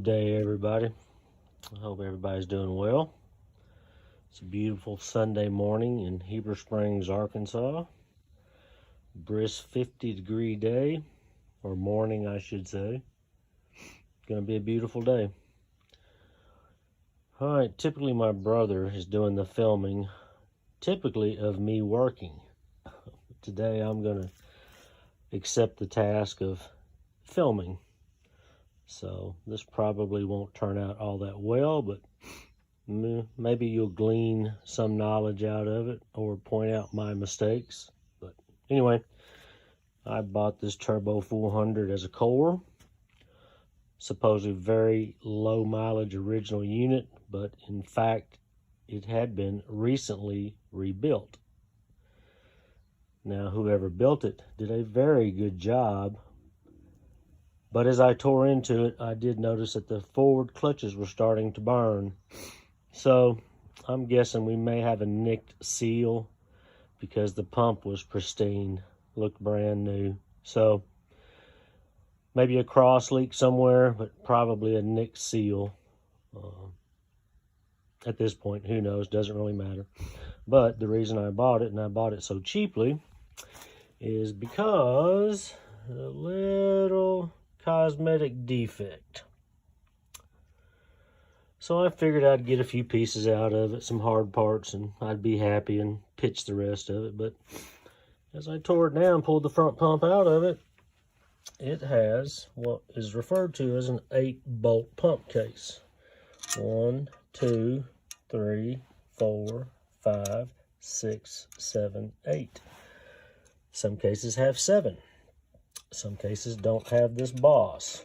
Good day, everybody. I hope everybody's doing well. It's a beautiful Sunday morning in Heber Springs, Arkansas. Brisk 50-degree day, or morning, I should say. It's going to be a beautiful day. All right, typically my brother is doing the filming, typically of me working. Today I'm going to accept the task of filming. So this probably won't turn out all that well, but maybe you'll glean some knowledge out of it or point out my mistakes. But anyway, I bought this Turbo 400 as a core. Supposedly very low mileage original unit, but in fact it had been recently rebuilt. Now whoever built it did a very good job. But as I tore into it, I did notice that the forward clutches were starting to burn. So I'm guessing we may have a nicked seal because the pump was pristine, looked brand new. So maybe a cross leak somewhere, but probably a nicked seal. At this point, who knows, doesn't really matter. But the reason I bought it, and I bought it so cheaply, is because a little cosmetic defect. So I figured I'd get a few pieces out of it, some hard parts, and I'd be happy and pitch the rest of it. But as I tore it down, pulled the front pump out of it, it has what is referred to as an 8-bolt pump case. 1, 2, 3, 4, 5, 6, 7, 8. Some cases have 7. Some cases don't have this boss.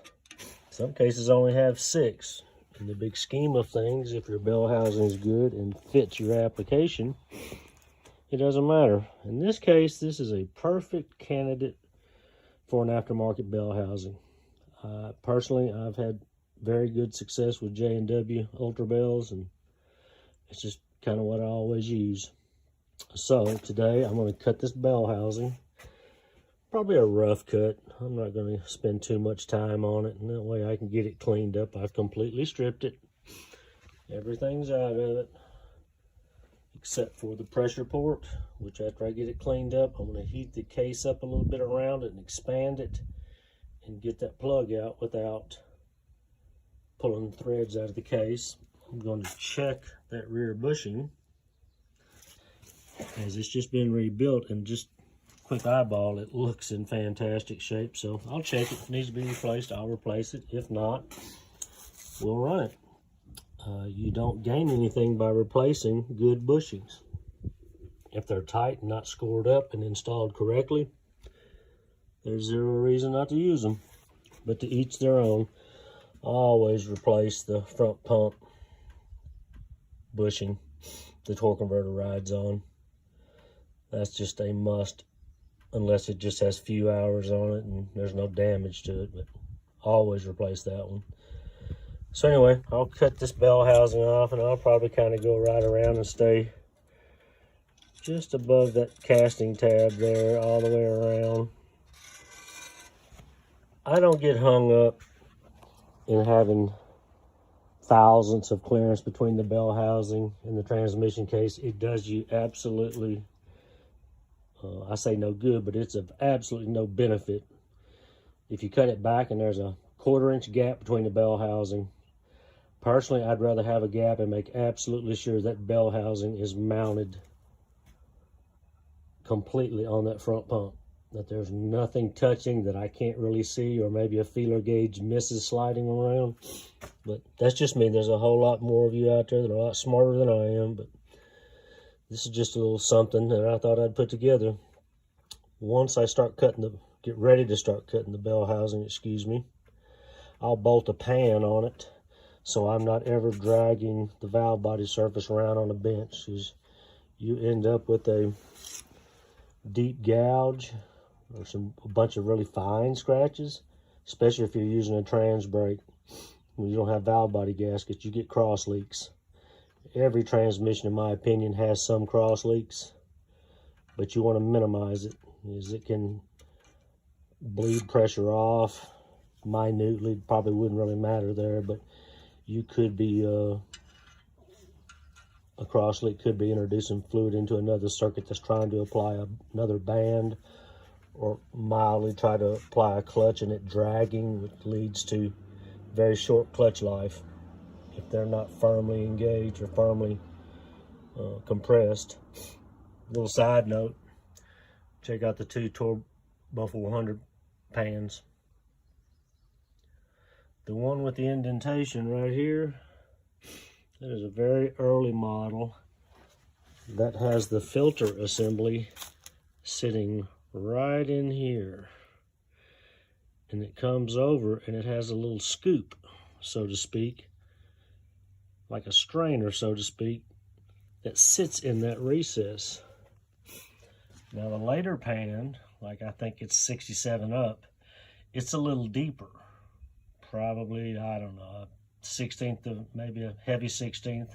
Some cases only have 6. In the big scheme of things, if your bell housing is good and fits your application, it doesn't matter. In this case, this is a perfect candidate for an aftermarket bell housing. Personally, I've had very good success with J&W Ultra bells, and it's just kind of what I always use. So today I'm going to cut this bell housing. Probably a rough cut. I'm not going to spend too much time on it, and that way I can get it cleaned up. I've completely stripped it. Everything's out of it, except for the pressure port, which after I get it cleaned up, I'm going to heat the case up a little bit around it and expand it and get that plug out without pulling threads out of the case. I'm going to check that rear bushing, as it's just been rebuilt, and just quick eyeball, it looks in fantastic shape. So I'll check it. If it needs to be replaced, I'll replace it. If not, we'll run it. You don't gain anything by replacing good bushings. If they're tight and not scored up and installed correctly, there's zero reason not to use them. But to each their own. I always replace the front pump bushing the torque converter rides on. That's just a must, unless it just has few hours on it and there's no damage to it, but always replace that one. So anyway, I'll cut this bell housing off, and I'll probably kind of go right around and stay just above that casting tab there all the way around. I don't get hung up in having thousands of clearance between the bell housing and the transmission case. It does you absolutely I say no good, but it's of absolutely no benefit if you cut it back and there's a 1/4-inch gap between the bell housing. Personally, I'd rather have a gap and make absolutely sure that bell housing is mounted completely on that front pump, that there's nothing touching that I can't really see, or maybe a feeler gauge misses sliding around. But that's just me. There's a whole lot more of you out there that are a lot smarter than I am, but this is just a little something that I thought I'd put together. Once I start get ready to start cutting the bell housing, excuse me, I'll bolt a pan on it so I'm not ever dragging the valve body surface around on a bench, because you end up with a deep gouge or a bunch of really fine scratches, especially if you're using a trans brake. When you don't have valve body gaskets, you get cross leaks. Every transmission, in my opinion, has some cross leaks, but you want to minimize it, as it can bleed pressure off, minutely, probably wouldn't really matter there, but you could be, a cross-leak could be introducing fluid into another circuit that's trying to apply another band, or mildly try to apply a clutch and it dragging, which leads to very short clutch life if they're not firmly engaged or firmly compressed. Little side note, check out the 2 Turbo 400 pans. The one with the indentation right here, that is a very early model that has the filter assembly sitting right in here, and it comes over and it has a little scoop, so to speak, like a strainer, so to speak, that sits in that recess. Now the later pan, like I think it's 67 up, it's a little deeper, probably, I don't know, a 16th of, maybe a heavy 16th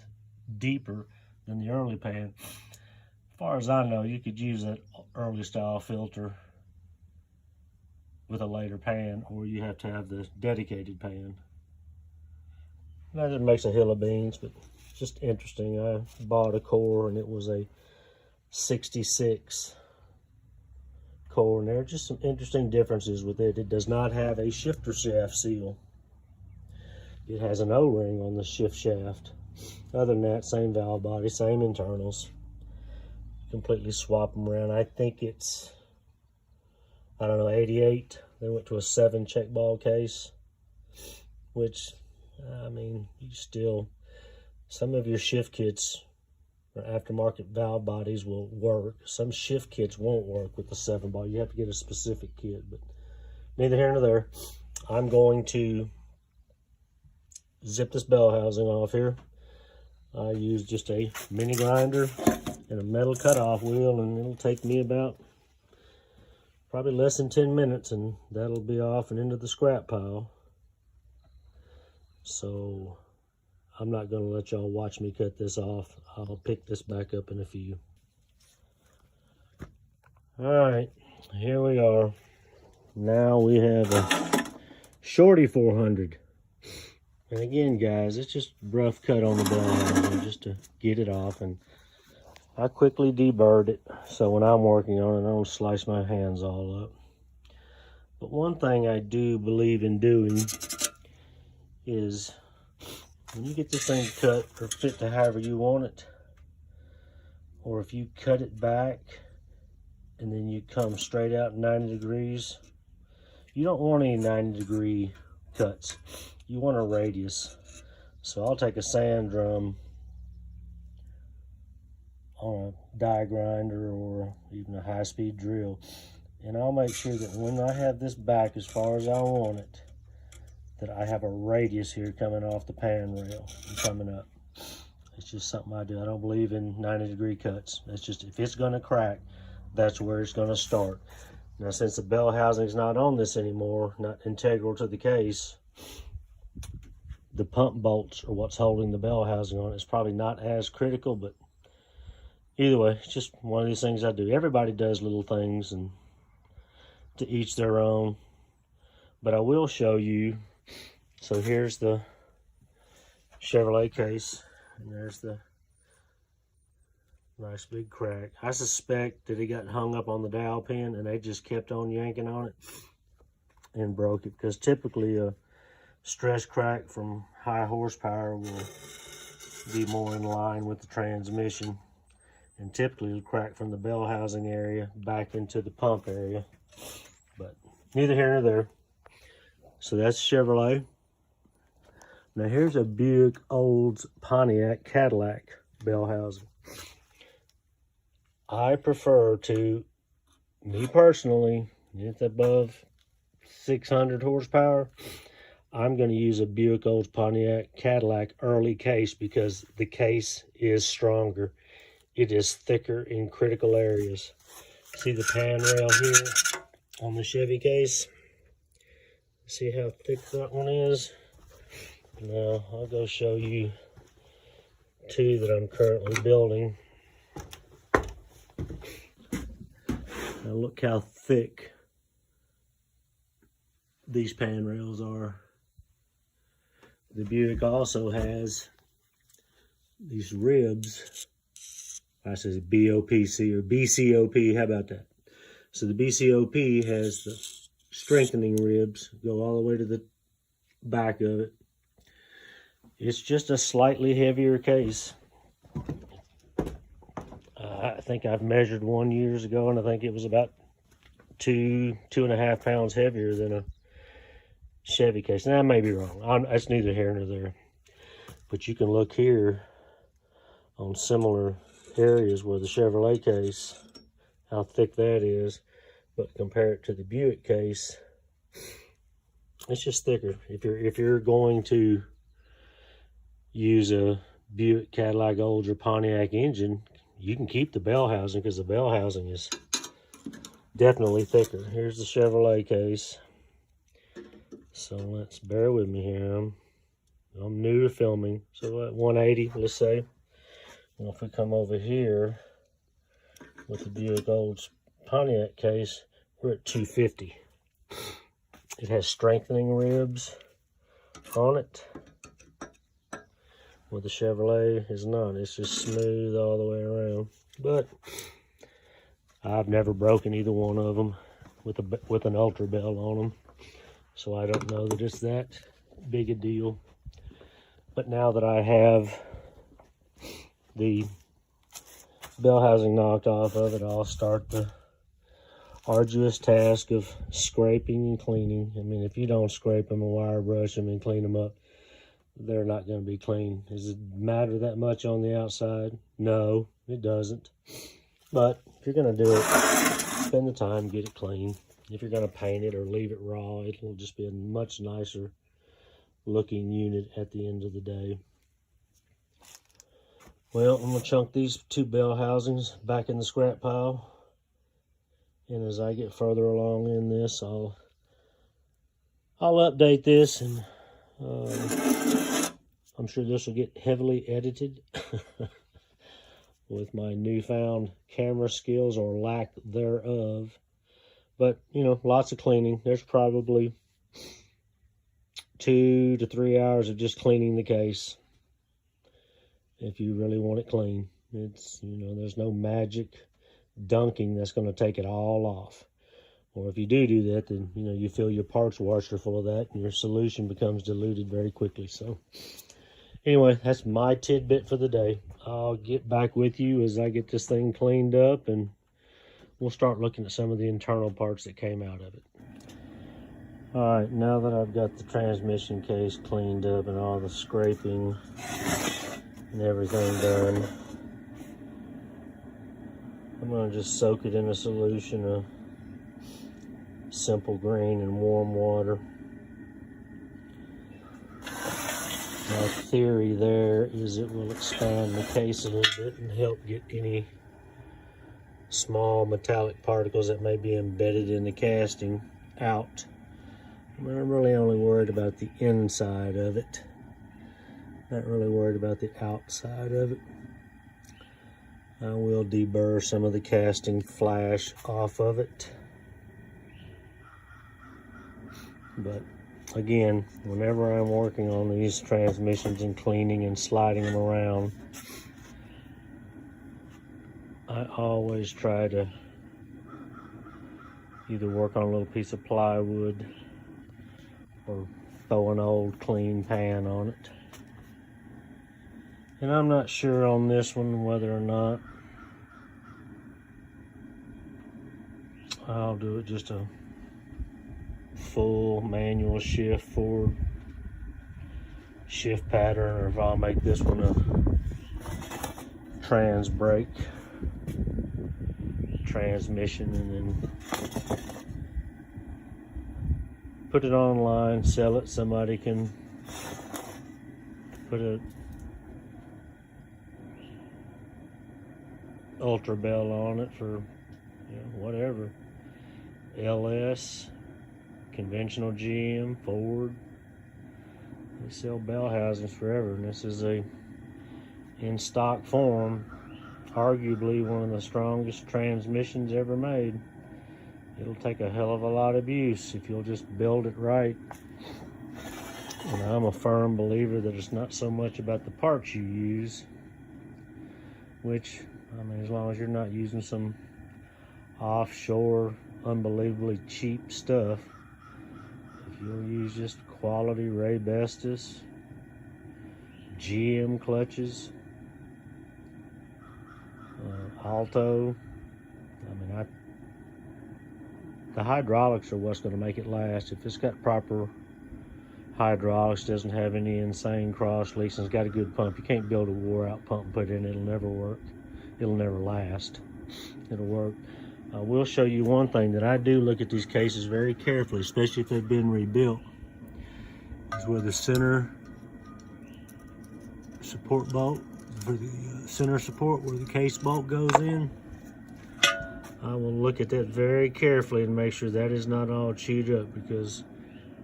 deeper than the early pan. As far as I know, you could use that early style filter with a later pan, or you have to have the dedicated pan. That just makes a hill of beans, but just interesting. I bought a core and it was a 66 core, and there are just some interesting differences with it. It does not have a shifter shaft seal. It has an O-ring on the shift shaft. Other than that, same valve body, same internals. Completely swap them around. I think it's, I don't know, 88. They went to a 7 check ball case, which, I mean, you still, some of your shift kits or aftermarket valve bodies will work. Some shift kits won't work with the 7 ball. You have to get a specific kit, but neither here nor there. I'm going to zip this bell housing off here. I use just a mini grinder and a metal cutoff wheel, and it'll take me about probably less than 10 minutes, and that'll be off and into the scrap pile. So I'm not going to let y'all watch me cut this off. I'll pick this back up in a few. All right, here we are. Now we have a Shorty 400. And again, guys, it's just rough cut on the bell housing just to get it off. And I quickly deburred it, so when I'm working on it, I don't slice my hands all up. But one thing I do believe in doing is, when you get this thing cut or fit to however you want it, or if you cut it back and then you come straight out 90 degrees, you don't want any 90-degree cuts. You want a radius. So I'll take a sand drum on a die grinder or even a high-speed drill, and I'll make sure that when I have this back as far as I want it, that I have a radius here coming off the pan rail and coming up. It's just something I do. I don't believe in 90-degree cuts. That's just, if it's going to crack, that's where it's going to start. Now, since the bell housing is not on this anymore, not integral to the case, the pump bolts are what's holding the bell housing on. It's probably not as critical, but either way, it's just one of these things I do. Everybody does little things, and to each their own. But I will show you. So here's the Chevrolet case, and there's the nice big crack. I suspect that it got hung up on the dowel pin and they just kept on yanking on it and broke it, because typically a stress crack from high horsepower will be more in line with the transmission, and typically it'll crack from the bell housing area back into the pump area. But neither here nor there. So that's Chevrolet. Now here's a Buick Olds Pontiac Cadillac bell housing. I prefer to, me personally, if it's above 600 horsepower, I'm going to use a Buick Olds Pontiac Cadillac early case, because the case is stronger. It is thicker in critical areas. See the pan rail here on the Chevy case? See how thick that one is? Now, I'll go show you two that I'm currently building. Now look how thick these pan rails are. The Buick also has these ribs. I says BOPC or BCOP, how about that? So the BCOP has the strengthening ribs, go all the way to the back of it. It's just a slightly heavier case. I think I've measured one years ago, and I think it was about 2.5 pounds heavier than a Chevy case. Now, I may be wrong. That's neither here nor there. But you can look here on similar areas where the Chevrolet case, how thick that is, but compare it to the Buick case, it's just thicker. If you're going to use a Buick, Cadillac, Olds, or Pontiac engine, you can keep the bell housing because the bell housing is definitely thicker. Here's the Chevrolet case. So let's bear with me here. I'm new to filming. So at 180, let's say. And if we come over here with the Buick Olds Pontiac case, we're at 250. It has strengthening ribs on it. With the Chevrolet is not. It's just smooth all the way around. But I've never broken either one of them with an Ultra Bell on them, so I don't know that it's that big a deal. But now that I have the bell housing knocked off of it, I'll start the arduous task of scraping and cleaning. I mean, if you don't scrape them and wire brush them and clean them up, they're not going to be clean. Does it matter that much on the outside? No, it doesn't. But if you're going to do it, spend the time, get it clean. If you're going to paint it or leave it raw, it'll just be a much nicer looking unit at the end of the day. Well, I'm going to chunk these two bell housings back in the scrap pile. And as I get further along in this, I'll update this, and I'm sure this will get heavily edited with my newfound camera skills or lack thereof. But, you know, lots of cleaning. There's probably 2 to 3 hours of just cleaning the case if you really want it clean. It's, you know, there's no magic dunking that's going to take it all off. Or if you do that, then, you know, you fill your parts washer full of that and your solution becomes diluted very quickly. So anyway, that's my tidbit for the day. I'll get back with you as I get this thing cleaned up, and we'll start looking at some of the internal parts that came out of it. All right, now that I've got the transmission case cleaned up and all the scraping and everything done, I'm going to just soak it in a solution of simple green and warm water. My theory there is it will expand the case a little bit and help get any small metallic particles that may be embedded in the casting out. But I'm really only worried about the inside of it. Not really worried about the outside of it. I will deburr some of the casting flash off of it. But again, whenever I'm working on these transmissions and cleaning and sliding them around, I always try to either work on a little piece of plywood or throw an old clean pan on it. And I'm not sure on this one whether or not I'll do it just a full manual shift forward shift pattern, or if I'll make this one a trans brake transmission and then put it online, sell it. Somebody can put a Ultra Bell on it for, you know, whatever, LS, conventional GM, Ford. They sell bell housings forever, and this is a in stock form, arguably one of the strongest transmissions ever made. It'll take a hell of a lot of abuse if you'll just build it right. And I'm a firm believer that it's not so much about the parts you use, which, I mean, as long as you're not using some offshore, unbelievably cheap stuff, if you'll use just quality Raybestos, GM clutches, Alto, I mean, the hydraulics are what's going to make it last. If it's got proper hydraulics, doesn't have any insane cross leaks, and it's got a good pump, you can't build a wore out pump and put it in. It'll never work. It'll never last. It'll work. I will show you one thing that I do look at these cases very carefully, especially if they've been rebuilt, is where the center support bolt, for the center support where the case bolt goes in. I will look at that very carefully and make sure that is not all chewed up, because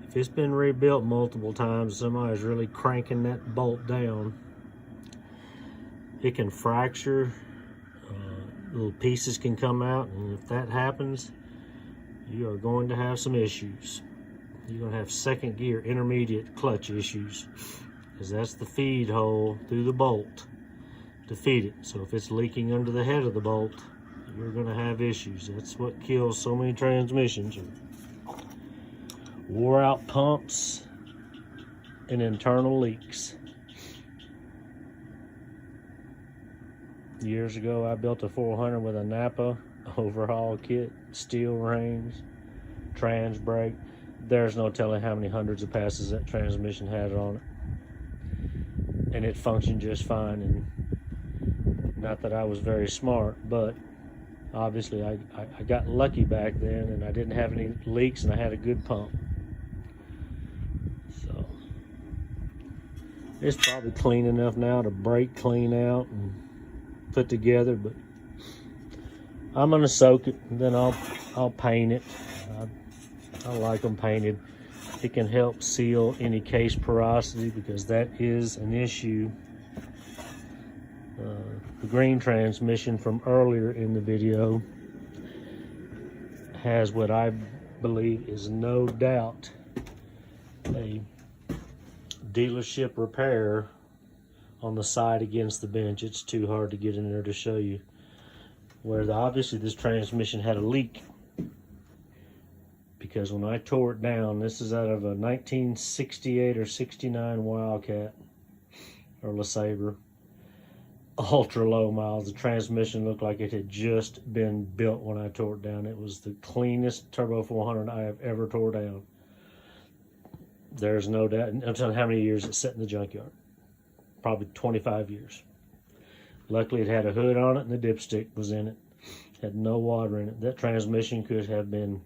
if it's been rebuilt multiple times, somebody's really cranking that bolt down, it can fracture, little pieces can come out, and if that happens, you are going to have some issues. You're going to have second gear intermediate clutch issues, because that's the feed hole through the bolt to feed it. So if it's leaking under the head of the bolt, you're going to have issues. That's what kills so many transmissions. Wore out pumps and internal leaks. Years ago, I built a 400 with a Napa overhaul kit, steel rings, trans brake. There's no telling how many hundreds of passes that transmission had on it. And it functioned just fine. And not that I was very smart, but obviously I got lucky back then, and I didn't have any leaks, and I had a good pump. So it's probably clean enough now to brake clean out and put together, but I'm gonna soak it, and then I'll paint it. I like them painted. It can help seal any case porosity, because that is an issue. The green transmission from earlier in the video has what I believe is no doubt a dealership repair on the side against the bench. It's too hard to get in there to show you. Where obviously this transmission had a leak, because when I tore it down, this is out of a 1968 or 69 Wildcat or LeSabre, ultra low miles. The transmission looked like it had just been built when I tore it down. It was the cleanest turbo 400 I have ever tore down. There's no doubt. I'm telling you how many years it sat in the junkyard. Probably 25 years. Luckily, it had a hood on it, and the dipstick was in it. Had no water in it. That transmission could have been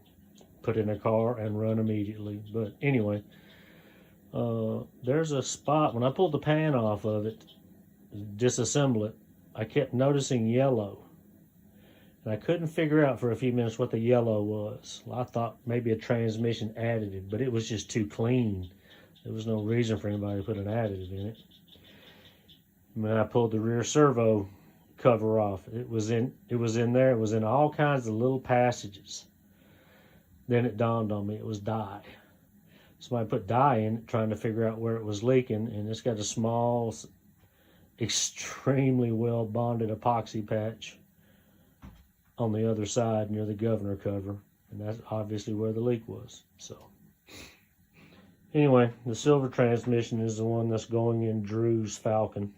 put in a car and run immediately. But anyway, there's a spot, when I pulled the pan off of it, disassemble it, I kept noticing yellow. And I couldn't figure out for a few minutes what the yellow was. Well, I thought maybe a transmission additive, but it was just too clean. There was no reason for anybody to put an additive in it. When I pulled the rear servo cover off, it was in there. It was in all kinds of little passages. Then it dawned on me it was dye. Somebody put dye in it, trying to figure out where it was leaking, and it's got a small, extremely well bonded epoxy patch on the other side near the governor cover, and that's obviously where the leak was. So anyway, the silver transmission is the one that's going in Drew's Falcon.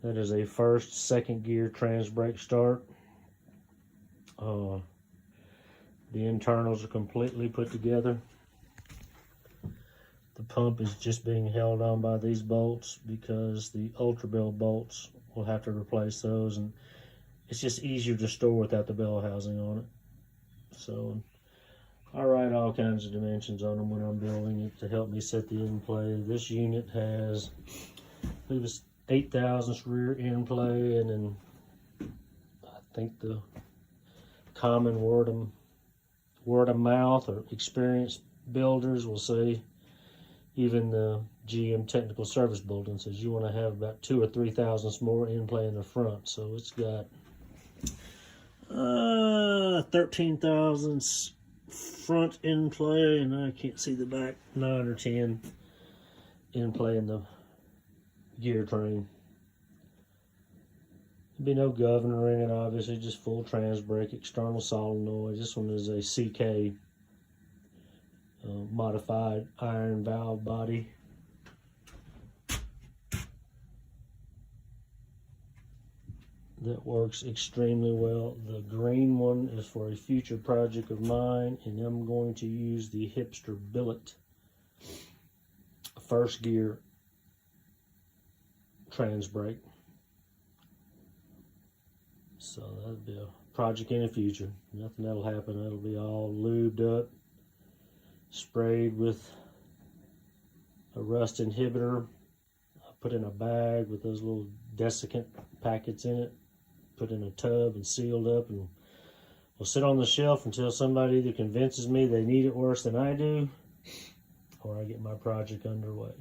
That is a first, second gear trans brake start. The internals are completely put together. The pump is just being held on by these bolts, because the Ultra Bell bolts, will have to replace those, and it's just easier to store without the bell housing on it. So I write all kinds of dimensions on them when I'm building it to help me set the end play. This unit has, I believe it's 8 thousandths rear end play, and then I think the common word of mouth or experienced builders will say, even the GM technical service bulletin says you want to have about 2 or 3 thousandths more end play in the front. So it's got 13 thousandths front in play, and I can't see the back 9 or 10 in play in the gear train. There'd be no governor in it, obviously, just full trans brake, external solenoid. This one is a CK modified iron valve body. That works extremely well. The green one is for a future project of mine, and I'm going to use the Hipster Billet first gear trans brake. So that'll be a project in the future. Nothing that'll happen. It'll be all lubed up, sprayed with a rust inhibitor, put in a bag with those little desiccant packets in it, put in a tub and sealed up, and will sit on the shelf until somebody either convinces me they need it worse than I do, or I get my project underway.